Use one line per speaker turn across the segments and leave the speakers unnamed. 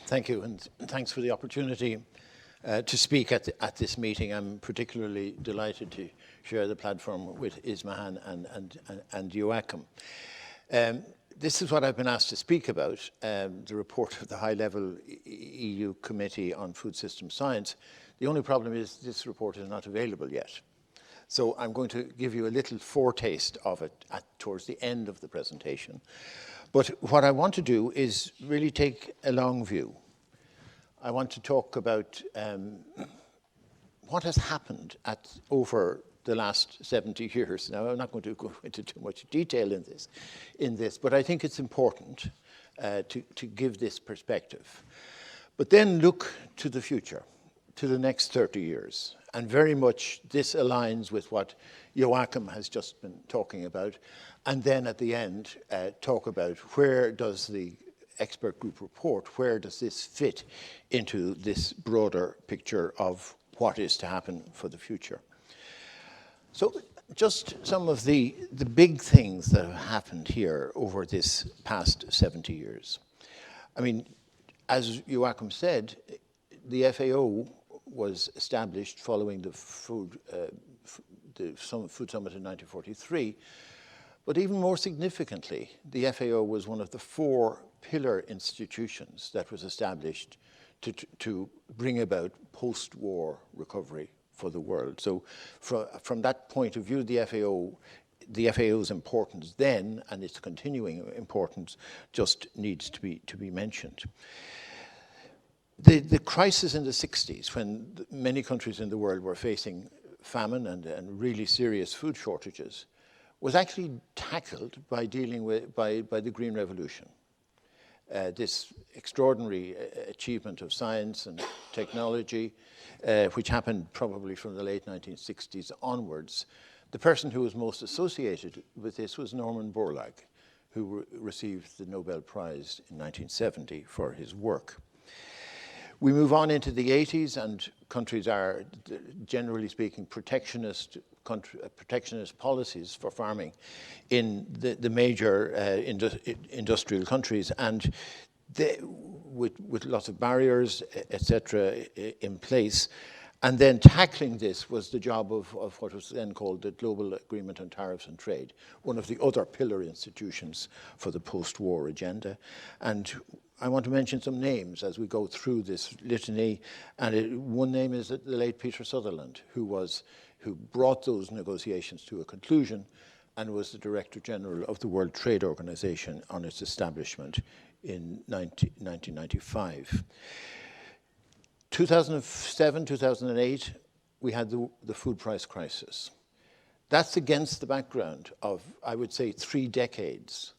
Thank you, and thanks for the opportunity to speak at this meeting. I'm particularly delighted to share the platform with Ismahan and Joachim. This is what I've been asked to speak about, the report of the high-level EU Committee on Food System Science. The only problem is this report is not available yet. So I'm going to give you a little foretaste of it towards the end of the presentation. But what I want to do is really take a long view. I want to talk about what has happened over the last 70 years. Now, I'm not going to go into too much detail in this, but I think it's important to give this perspective. But then look to the future, to the next 30 years. And very much this aligns with what Joachim has just been talking about. And then at the end, talk about where does the expert group report, where does this fit into this broader picture of what is to happen for the future. So just some of the big things that have happened here over this past 70 years. I mean, as Joachim said, the FAO was established following the Food Summit in 1943. But even more significantly, the FAO was one of the 4 pillar institutions that was established to bring about post-war recovery for the world. So from that point of view, the FAO's importance then and its continuing importance just needs to be mentioned. The crisis in the 60s, when many countries in the world were facing famine and really serious food shortages, was actually tackled by dealing with by the Green Revolution. This extraordinary achievement of science and technology, which happened probably from the late 1960s onwards. The person who was most associated with this was Norman Borlaug, who received the Nobel Prize in 1970 for his work. We move on into the 80s, and countries are, generally speaking, protectionist policies for farming in the major industrial countries, and with lots of barriers, etc., in place. And then tackling this was the job of what was then called the Global Agreement on Tariffs and Trade, one of the other pillar institutions for the post-war agenda. And I want to mention some names as we go through this litany. And one name is the late Peter Sutherland, who brought those negotiations to a conclusion and was the Director General of the World Trade Organization on its establishment in 1995. 2007, 2008, we had the food price crisis. That's against the background of, I would say, 3 decades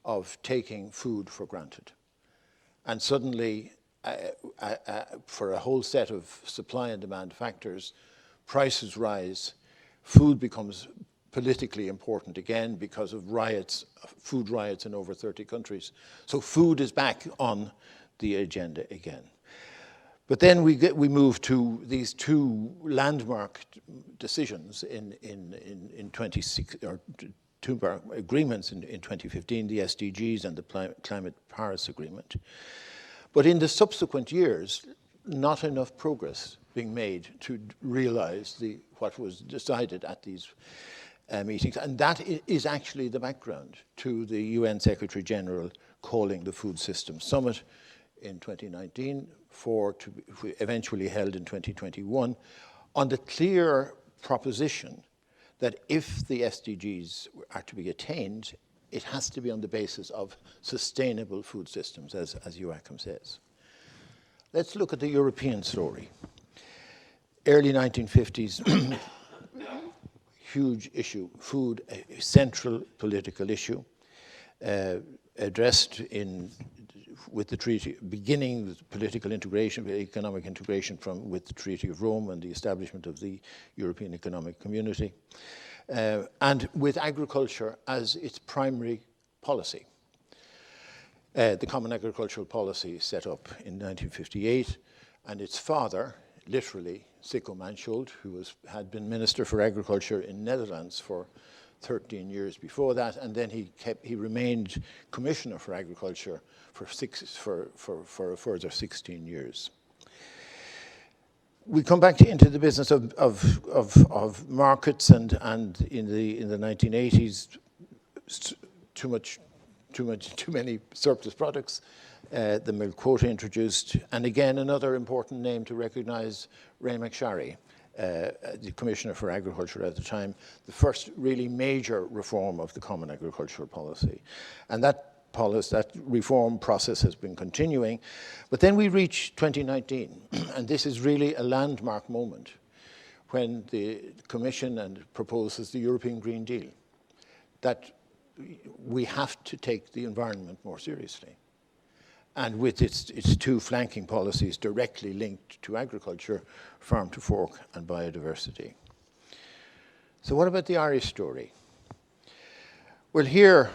of taking food for granted. And suddenly, for a whole set of supply and demand factors, prices rise, food becomes politically important again because of riots, food riots in over 30 countries. So food is back on the agenda again. But then we move to these 2 landmark decisions in 26, or 2 agreements in 2015, the SDGs and the Climate Paris Agreement. But in the subsequent years, not enough progress being made to realize what was decided at these meetings. And that is actually the background to the UN Secretary General calling the Food System Summit in 2019 to be eventually held in 2021 on the clear proposition that if the SDGs are to be attained, it has to be on the basis of sustainable food systems, as Joachim says. Let's look at the European story. Early 1950s, huge issue, food, a central political issue, addressed with the treaty, beginning with political integration, economic integration with the Treaty of Rome and the establishment of the European Economic Community, and with agriculture as its primary policy. The Common Agricultural Policy set up in 1958, and its father, literally, Sikko Mansholt, who had been Minister for Agriculture in Netherlands for 13 years before that, and then he remained Commissioner for Agriculture for a further 16 years. We come back into the business of markets, and in the 1980s, too many surplus products. The milk quota introduced, and again another important name to recognise, Ray McSharry, the Commissioner for Agriculture at the time, the first really major reform of the Common Agricultural Policy, and that reform process has been continuing. But then we reach 2019, and this is really a landmark moment when the Commission proposes the European Green Deal, that we have to take the environment more seriously. And with its two flanking policies directly linked to agriculture, farm to fork and biodiversity. So what about the Irish story? Well, here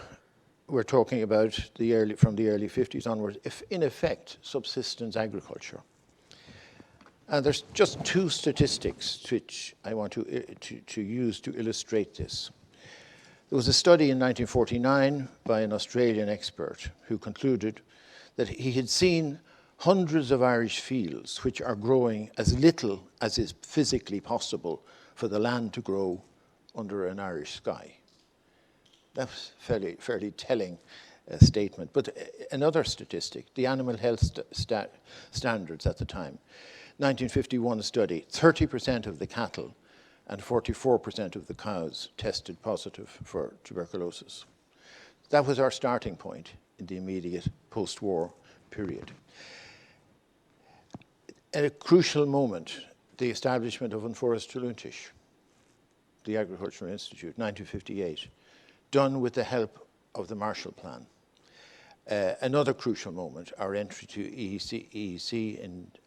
we're talking about from the early 50s onwards, in effect, subsistence agriculture. And there's just two statistics which I want to use to illustrate this. There was a study in 1949 by an Australian expert who concluded that he had seen hundreds of Irish fields which are growing as little as is physically possible for the land to grow under an Irish sky. That's fairly telling statement. But another statistic, the animal health standards at the time, 1951 study, 30% of the cattle and 44% of the cows tested positive for tuberculosis. That was our starting point in the immediate post-war period. At a crucial moment, the establishment of An Foras Tuluntish, the Agricultural Institute, 1958, done with the help of the Marshall Plan. Another crucial moment, our entry to EEC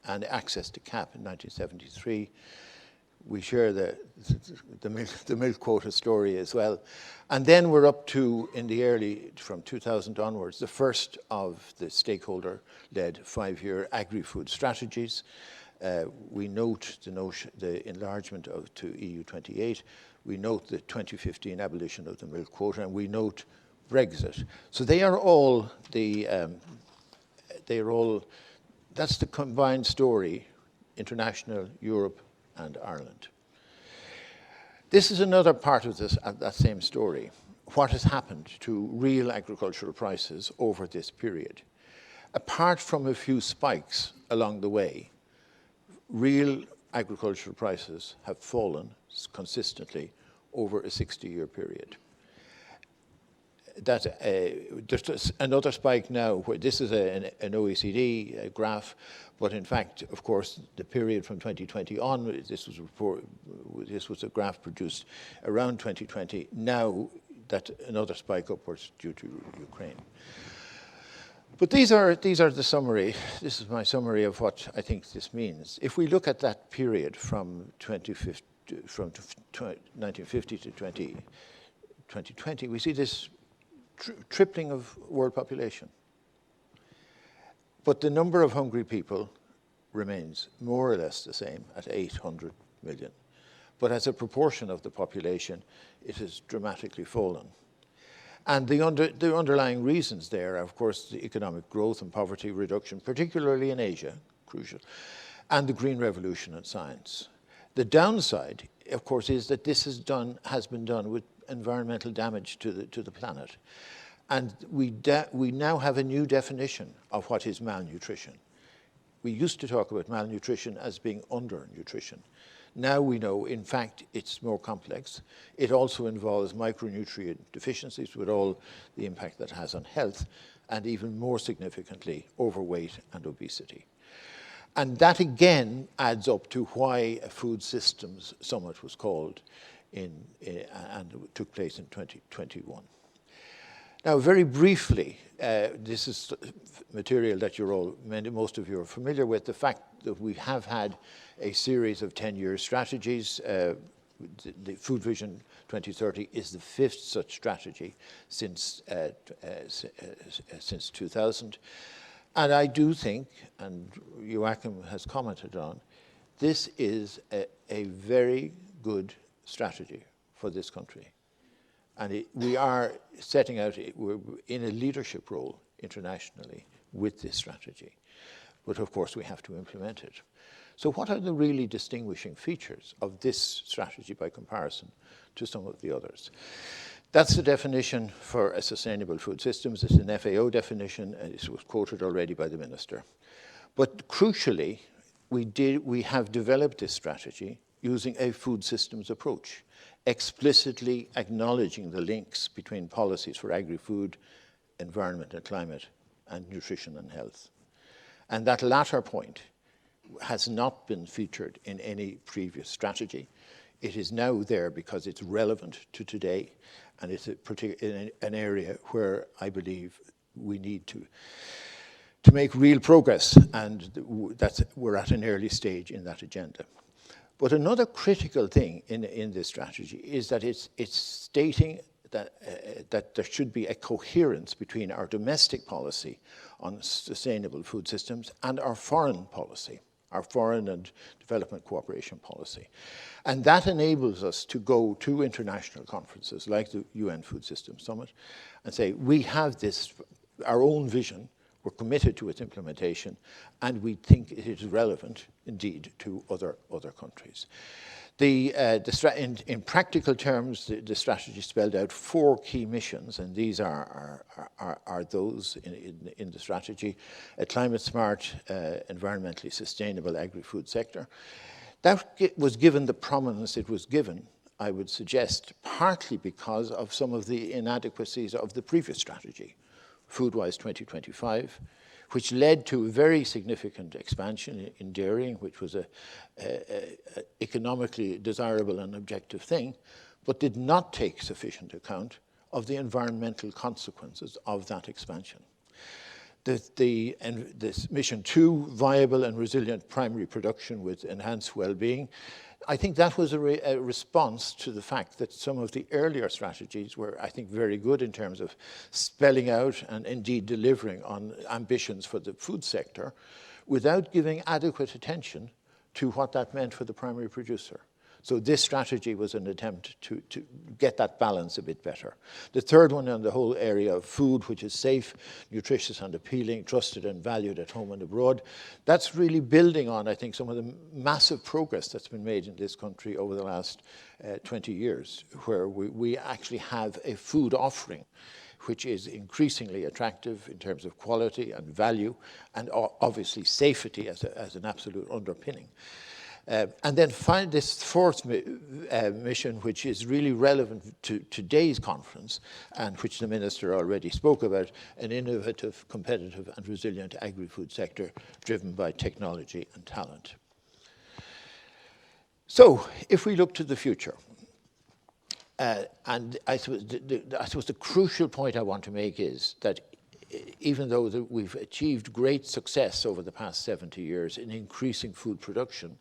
and access to CAP in 1973. We share the milk quota story as well. And then we're up to, from 2000 onwards, the first of the stakeholder-led 5-year agri-food strategies. We note the enlargement to EU 28. We note the 2015 abolition of the milk quota, and we note Brexit. So that's the combined story, international, Europe, and Ireland. This is another part of that same story. What has happened to real agricultural prices over this period? Apart from a few spikes along the way, real agricultural prices have fallen consistently over a 60-year period. There's another spike now, where this is an OECD graph, but in fact, of course, the period from 2020 on, this was a graph produced around 2020. Now, that another spike upwards due to Ukraine. But these are the summary. This is my summary of what I think this means. If we look at that period from 1950 to 2020, we see this tripling of world population. But the number of hungry people remains more or less the same at 800 million. But as a proportion of the population, it has dramatically fallen. And the underlying reasons there are, of course, the economic growth and poverty reduction, particularly in Asia, crucial, and the green revolution in science. The downside, of course, is that this has been done with environmental damage to the planet. And we now have a new definition of what is malnutrition. We used to talk about malnutrition as being undernutrition. Now we know, in fact, it's more complex. It also involves micronutrient deficiencies with all the impact that has on health, and even more significantly, overweight and obesity. And that again adds up to why a food systems summit was called and took place in 2021. Now, very briefly, this is material that most of you are familiar with. The fact that we have had a series of 10-year strategies. The Food Vision 2030 is the 5th such strategy since 2000. And I do think, and Joachim has commented on, this is a very good strategy for this country. And we are setting out, we're in a leadership role internationally with this strategy. But of course, we have to implement it. So what are the really distinguishing features of this strategy by comparison to some of the others? That's the definition for a sustainable food systems. It's an FAO definition, and it was quoted already by the minister. But crucially, we have developed this strategy using a food systems approach, explicitly acknowledging the links between policies for agri-food, environment and climate, and nutrition and health. And that latter point has not been featured in any previous strategy. It is now there because it's relevant to today, and it's an area where I believe we need to make real progress, and we're at an early stage in that agenda. But another critical thing in this strategy is that it's stating that there should be a coherence between our domestic policy on sustainable food systems and our foreign policy, our foreign and development cooperation policy. And that enables us to go to international conferences like the UN Food Systems Summit and say, we have this, our own vision, we're committed to its implementation, and we think it is relevant, indeed, to other countries. In practical terms, the strategy spelled out 4 key missions, and these are those in the strategy: a climate-smart, environmentally sustainable agri-food sector. That was given the prominence it was given, I would suggest, partly because of some of the inadequacies of the previous strategy, Foodwise 2025, which led to a very significant expansion in dairying, which was an economically desirable and objective thing, but did not take sufficient account of the environmental consequences of that expansion. This mission 2, viable and resilient primary production with enhanced well-being, I think that was a response to the fact that some of the earlier strategies were, I think, very good in terms of spelling out and indeed delivering on ambitions for the food sector without giving adequate attention to what that meant for the primary producer. So this strategy was an attempt to get that balance a bit better. The third one on the whole area of food, which is safe, nutritious and appealing, trusted and valued at home and abroad, that's really building on, I think, some of the massive progress that's been made in this country over the last 20 years, where we actually have a food offering which is increasingly attractive in terms of quality and value, and obviously safety as an absolute underpinning. And then find this 4th mission, which is really relevant to today's conference, and which the minister already spoke about: an innovative, competitive and resilient agri-food sector driven by technology and talent. So if we look to the future, and I suppose the crucial point I want to make is that even though we've achieved great success over the past 70 years in increasing food production,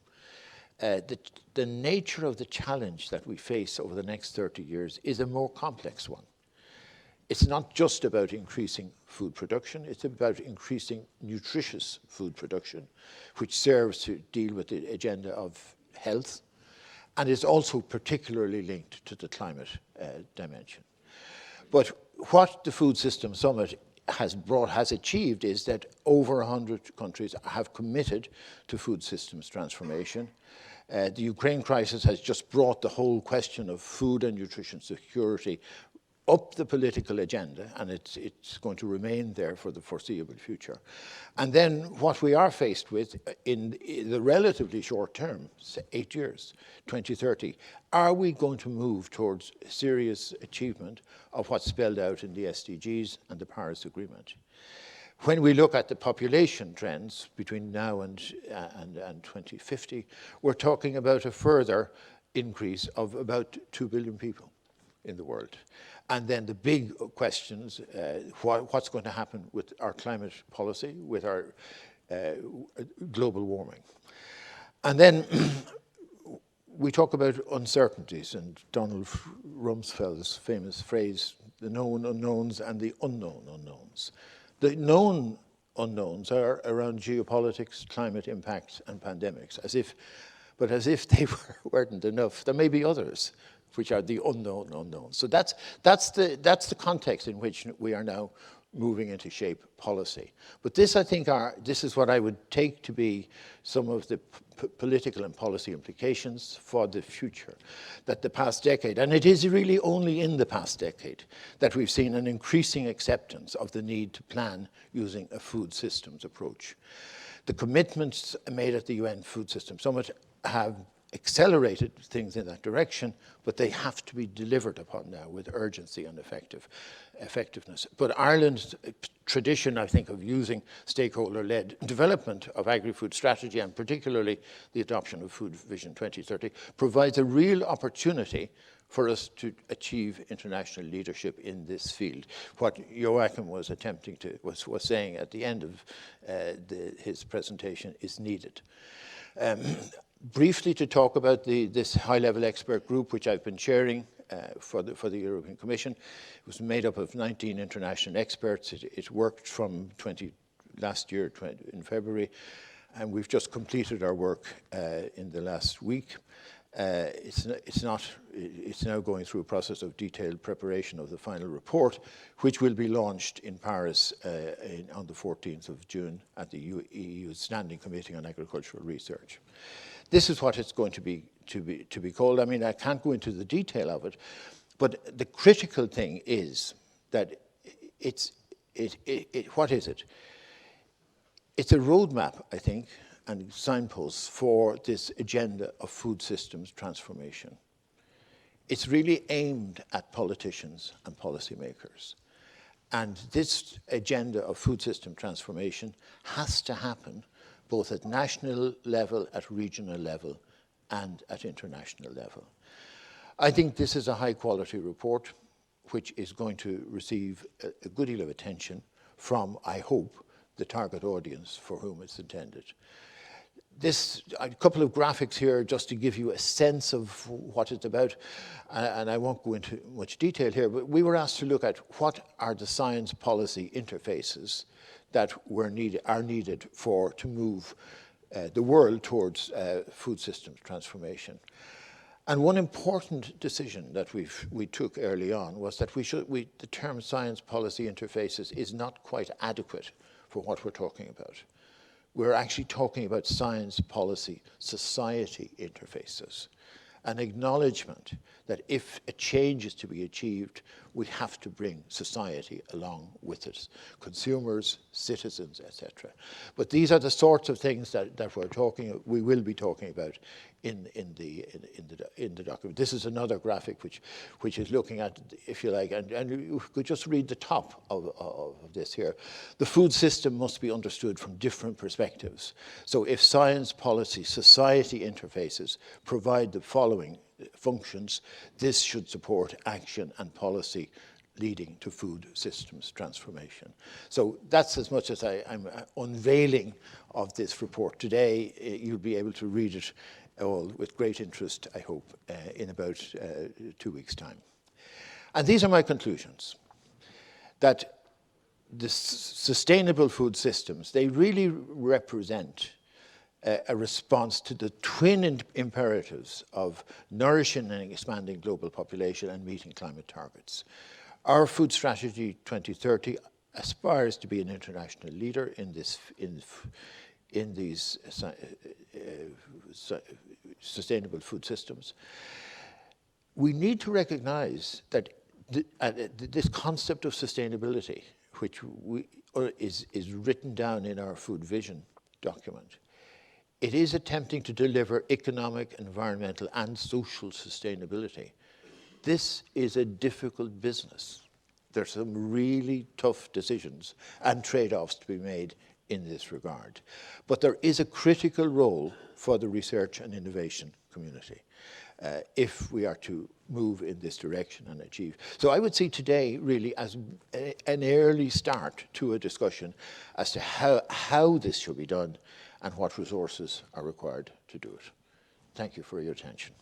the nature of the challenge that we face over the next 30 years is a more complex one. It's not just about increasing food production, it's about increasing nutritious food production, which serves to deal with the agenda of health, and is also particularly linked to the climate dimension. But what the Food Systems Summit has achieved is that over 100 countries have committed to food systems transformation. The Ukraine crisis has just brought the whole question of food and nutrition security up the political agenda, and it's going to remain there for the foreseeable future. And then what we are faced with in the relatively short term, 8 years, 2030, are we going to move towards serious achievement of what's spelled out in the SDGs and the Paris Agreement? When we look at the population trends between now and 2050, we're talking about a further increase of about 2 billion people in the world. And then the big questions, what's going to happen with our climate policy, with our global warming. And then we talk about uncertainties, and Donald Rumsfeld's famous phrase, the known unknowns and the unknown unknowns. The known unknowns are around geopolitics, climate impacts, and pandemics, as if they weren't enough. There may be others which are the unknown unknowns. So that's the context in which we are now moving into shape policy. But this, I think, this is what I would take to be some of the political and policy implications for the future. That the past decade, and it is really only in the past decade, that we've seen an increasing acceptance of the need to plan using a food systems approach. The commitments made at the UN Food System Summit have accelerated things in that direction, but they have to be delivered upon now with urgency and effectiveness. But Ireland's tradition, I think, of using stakeholder-led development of agri-food strategy, and particularly the adoption of Food Vision 2030, provides a real opportunity for us to achieve international leadership in this field. What Joachim was attempting to, was saying at the end of his presentation is needed. Briefly to talk about this high-level expert group, which I've been chairing for the European Commission. It was made up of 19 international experts. It worked from last year in February, and we've just completed our work in the last week. It's now going through a process of detailed preparation of the final report, which will be launched in Paris on the 14th of June at the EU Standing Committee on Agricultural Research. This is what it's going to be called. I mean, I can't go into the detail of it, but the critical thing is that what is it? It's a roadmap, I think, and signposts for this agenda of food systems transformation. It's really aimed at politicians and policymakers. And this agenda of food system transformation has to happen both at national level, at regional level, and at international level. I think this is a high-quality report which is going to receive a good deal of attention from, I hope, the target audience for whom it's intended. A couple of graphics here just to give you a sense of what it's about, and I won't go into much detail here, but we were asked to look at what are the science policy interfaces that are needed to move the world towards food systems transformation. And one important decision that we took early on was that the term science policy interfaces is not quite adequate for what we're talking about. We're actually talking about science policy society interfaces, an acknowledgement that if a change is to be achieved, we have to bring society along with it, consumers, citizens, etc. But these are the sorts of things that we will be talking about in the document. This is another graphic which is looking at, if you like, and you could just read the top of this here. The food system must be understood from different perspectives. So if science, policy, society interfaces provide the following functions, this should support action and policy leading to food systems transformation. So that's as much as I'm unveiling of this report today. You'll be able to read it all with great interest, I hope, in about 2 weeks' time. And these are my conclusions, that the sustainable food systems, they really represent a response to the twin imperatives of nourishing and expanding global population and meeting climate targets. Our Food Strategy 2030 aspires to be an international leader in these sustainable food systems. We need to recognize that this concept of sustainability, which is written down in our Food Vision document, it is attempting to deliver economic, environmental, and social sustainability. This is a difficult business. There's some really tough decisions and trade-offs to be made in this regard. But there is a critical role for the research and innovation community if we are to move in this direction and achieve. So I would see today really as an early start to a discussion as to how this should be done and what resources are required to do it. Thank you for your attention.